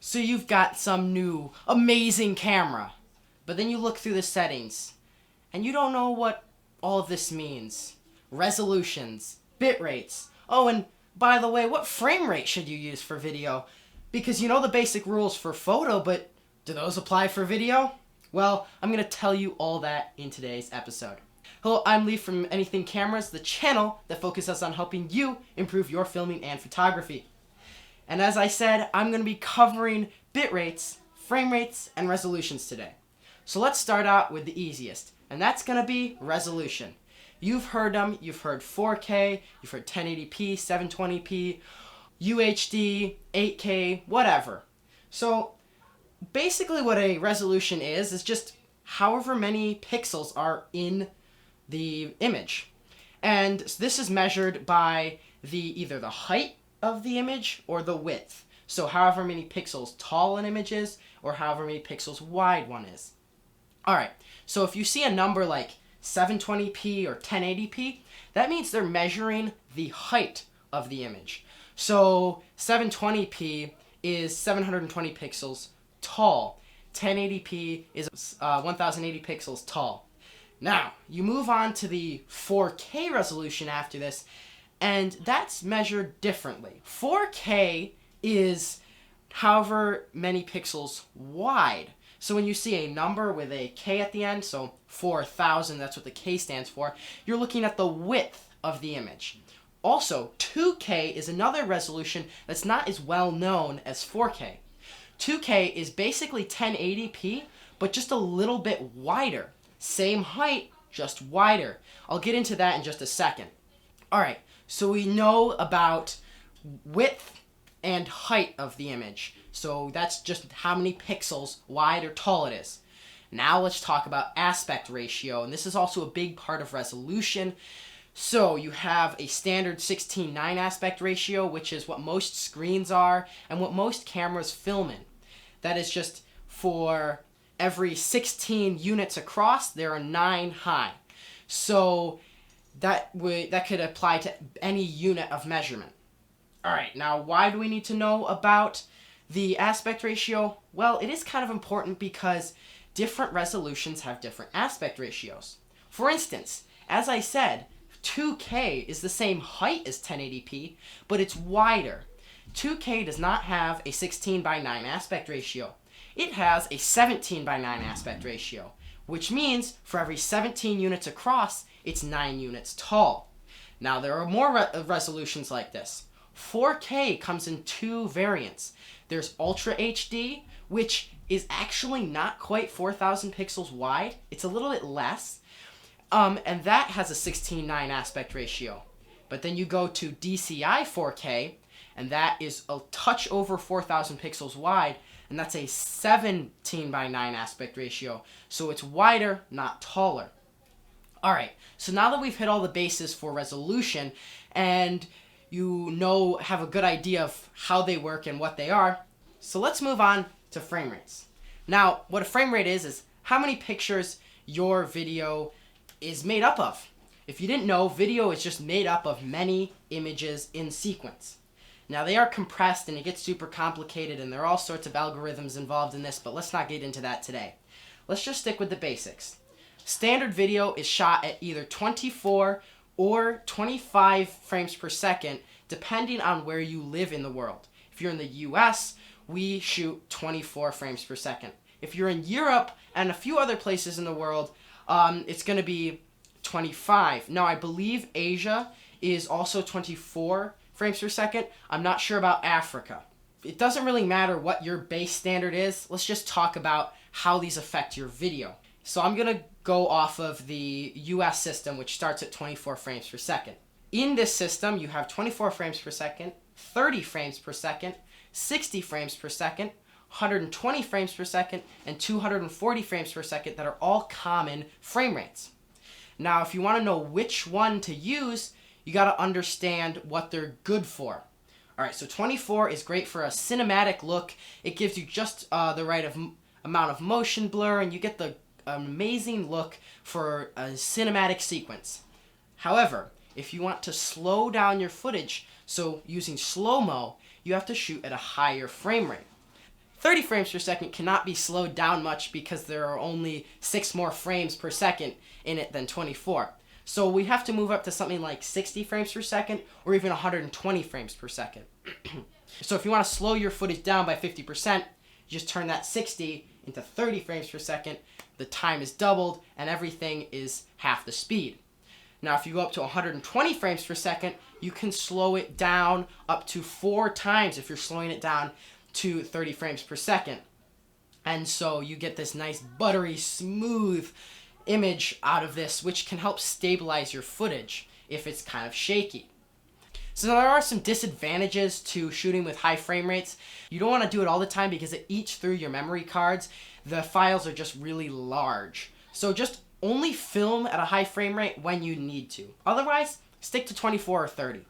So you've got some new amazing camera, but then you look through the settings and you don't know what all of this means. Resolutions, bit rates. Oh, and by the way, what frame rate should you use for video? Because you know the basic rules for photo, but do those apply for video? Well, I'm going to tell you all that in today's episode. Hello, I'm Leif from Anything Cameras, the channel that focuses on helping you improve your filming and photography. And as I said, I'm going to be covering bit rates, frame rates, and resolutions today. So let's start out with the easiest, and that's going to be resolution. You've heard them. You've heard 4K, you've heard 1080p, 720p, UHD, 8K, whatever. So basically what a resolution is just however many pixels are in the image. And this is measured by either the height of the image or the width. So however many pixels tall an image is or however many pixels wide one is. Alright, so if you see a number like 720p or 1080p, that means they're measuring the height of the image. So 720p is 720 pixels tall. 1080p is 1080 pixels tall. Now, you move on to the 4K resolution after this, and that's measured differently. 4K is however many pixels wide. So when you see a number with a K at the end, so 4,000, that's what the K stands for, you're looking at the width of the image. Also, 2K is another resolution that's not as well known as 4K. 2K is basically 1080p, but just a little bit wider. Same height, just wider. I'll get into that in just a second. Alright, so we know about width and height of the image. So that's just how many pixels wide or tall it is. Now let's talk about aspect ratio, and this is also a big part of resolution. So you have a standard 16:9 aspect ratio, which is what most screens are and what most cameras film in. That is just for every 16 units across, there are 9 high. So that could apply to any unit of measurement. Alright, now why do we need to know about the aspect ratio? Well, it is kind of important because different resolutions have different aspect ratios. For instance, as I said, 2K is the same height as 1080p, but it's wider. 2K does not have a 16:9 aspect ratio. It has a 17:9 aspect ratio, which means for every 17 units across, it's 9 units tall. Now, there are more resolutions like this. 4K comes in 2 variants. There's Ultra HD, which is actually not quite 4,000 pixels wide. It's a little bit less. And that has a 16:9 aspect ratio. But then you go to DCI 4K, and that is a touch over 4,000 pixels wide, and that's a 17:9 aspect ratio. So it's wider, not taller. Alright, so now that we've hit all the bases for resolution, and you have a good idea of how they work and what they are, so let's move on to frame rates. Now, what a frame rate is how many pictures your video is made up of. If you didn't know, video is just made up of many images in sequence. Now, they are compressed and it gets super complicated and there are all sorts of algorithms involved in this, but let's not get into that today. Let's just stick with the basics. Standard video is shot at either 24 or 25 frames per second, depending on where you live in the world. If you're in the US, we shoot 24 frames per second. If you're in Europe and a few other places in the world, it's going to be 25. Now, I believe Asia is also 24 frames per second. I'm not sure about Africa. It doesn't really matter what your base standard is. Let's just talk about how these affect your video. So I'm going to go off of the US system, which starts at 24 frames per second. In this system, you have 24 frames per second, 30 frames per second, 60 frames per second, 120 frames per second, and 240 frames per second that are all common frame rates. Now, if you want to know which one to use, you got to understand what they're good for. Alright, so 24 is great for a cinematic look. It gives you just the right amount of motion blur, and you get the amazing look for a cinematic sequence. However, if you want to slow down your footage, so using slow-mo, you have to shoot at a higher frame rate. 30 frames per second cannot be slowed down much because there are only 6 more frames per second in it than 24. So we have to move up to something like 60 frames per second or even 120 frames per second. So if you want to slow your footage down by 50%, you just turn that 60 into 30 frames per second. The time is doubled and everything is half the speed. Now if you go up to 120 frames per second, you can slow it down up to 4 times if you're slowing it down to 30 frames per second. And so you get this nice buttery smooth image out of this, which can help stabilize your footage if it's kind of shaky. So there are some disadvantages to shooting with high frame rates. You don't want to do it all the time because it eats through your memory cards. The files are just really large. So just only film at a high frame rate when you need to. Otherwise, stick to 24 or 30.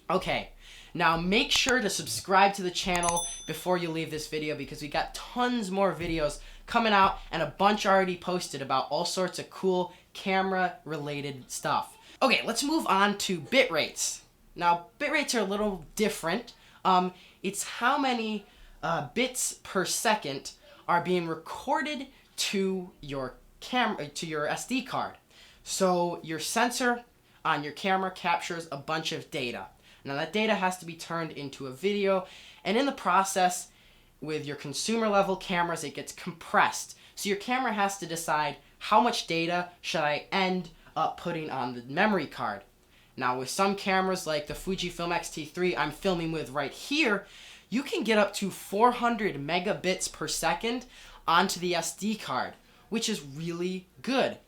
Okay, now make sure to subscribe to the channel before you leave this video because we got tons more videos coming out and a bunch already posted about all sorts of cool camera related stuff. Okay, let's move on to bit rates. Now, bit rates are a little different. It's how many bits per second are being recorded to your camera, to your SD card. So your sensor on your camera captures a bunch of data. Now that data has to be turned into a video, and in the process, with your consumer level cameras, it gets compressed. So your camera has to decide how much data should I end up putting on the memory card. Now with some cameras like the Fujifilm X-T3 I'm filming with right here, you can get up to 400 megabits per second onto the SD card, which is really good.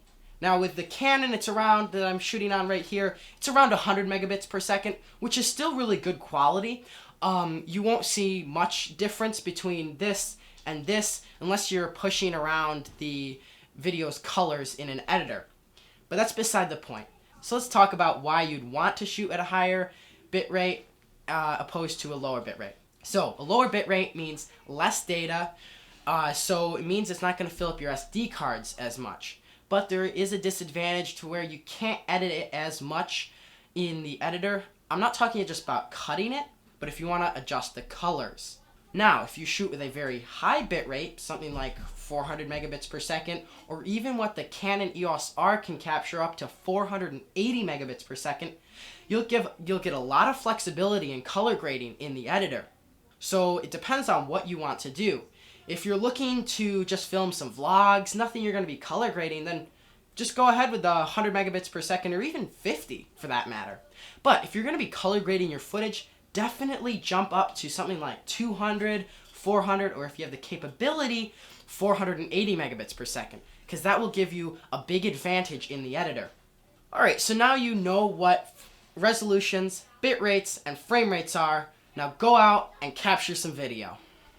Now with the Canon that I'm shooting on right here, it's around 100 megabits per second, which is still really good quality. You won't see much difference between this and this unless you're pushing around the video's colors in an editor. But that's beside the point. So let's talk about why you'd want to shoot at a higher bit rate opposed to a lower bit rate. So a lower bit rate means less data, so it means it's not going to fill up your SD cards as much. But there is a disadvantage to where you can't edit it as much in the editor. I'm not talking just about cutting it, but if you want to adjust the colors. Now, if you shoot with a very high bit rate, something like 400 megabits per second, or even what the Canon EOS R can capture up to 480 megabits per second, you'll get a lot of flexibility in color grading in the editor. So it depends on what you want to do. If you're looking to just film some vlogs, nothing you're going to be color grading, then just go ahead with the 100 megabits per second or even 50 for that matter. But if you're going to be color grading your footage, definitely jump up to something like 200, 400, or if you have the capability, 480 megabits per second, because that will give you a big advantage in the editor. Alright, so now you know what resolutions, bit rates, and frame rates are. Now go out and capture some video.